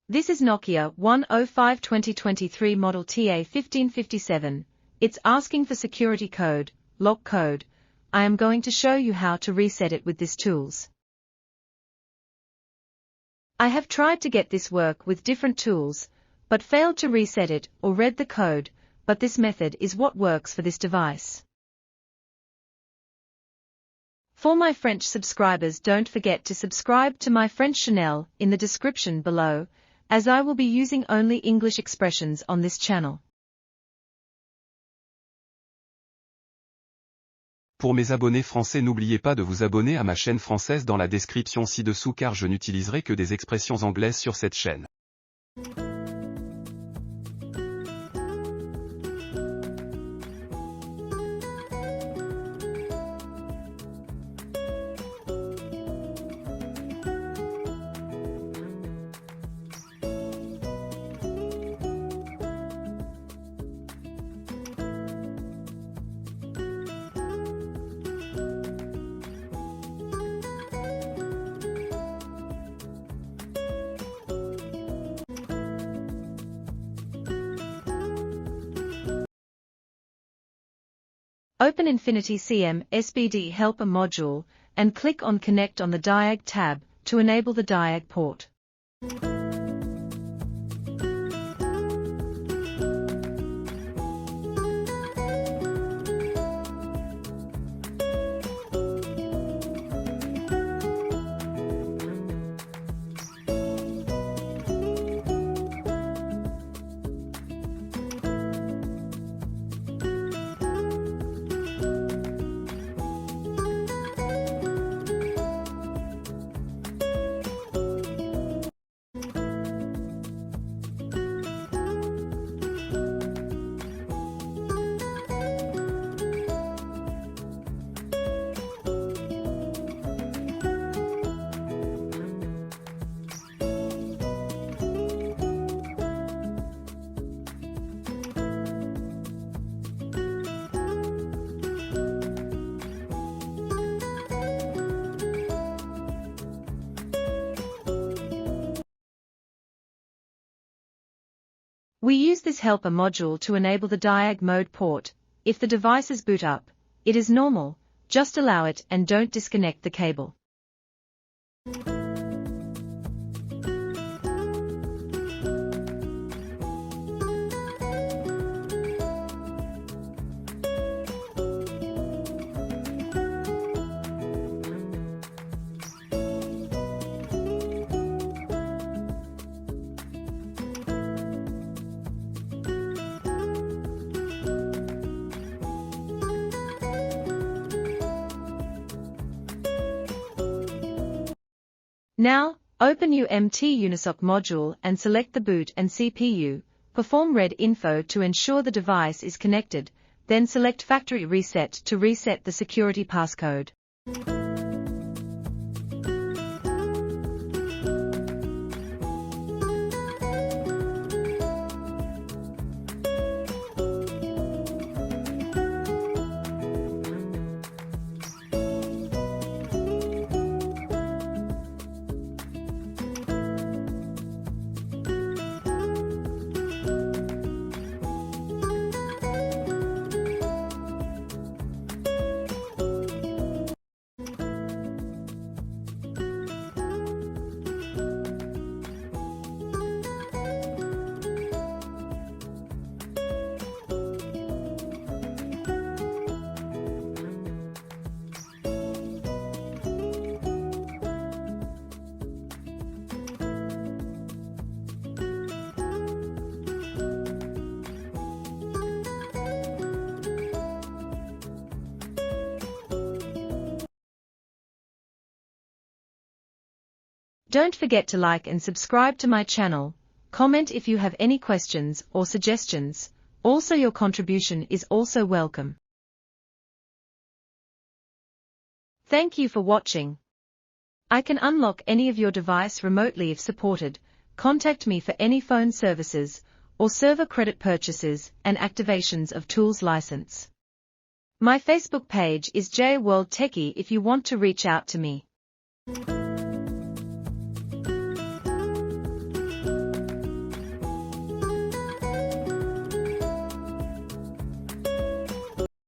This is Nokia 105-2023 model TA-1557. It's asking for security code, lock code. I am going to show you how to reset it with this tools. I have tried to get this work with different tools, but failed to reset it or read the code, but this method is what works for this device. For my French subscribers, don't forget to subscribe to my French channel in the description below, as I will be using only English expressions on this channel. Pour mes abonnés français, n'oubliez pas de vous abonner à ma chaîne française dans la description ci-dessous car je n'utiliserai que des expressions anglaises sur cette chaîne. Open Infinity CM SBD Helper module, and click on Connect on the diag tab, to enable the diag port. We use this helper module to enable the diag mode port. If the devices boot up, it is normal, just allow it and don't disconnect the cable. Now, open UMT Unisoc module and select the boot and CPU, perform read info to ensure the device is connected, then select Factory Reset to reset the security passcode. Don't forget to like and subscribe to my channel, comment if you have any questions or suggestions, also your contribution is also welcome. Thank you for watching. I can unlock any of your device remotely if supported. Contact me for any phone services, or server credit purchases and activations of tools license. My Facebook page is J World Techie if you want to reach out to me.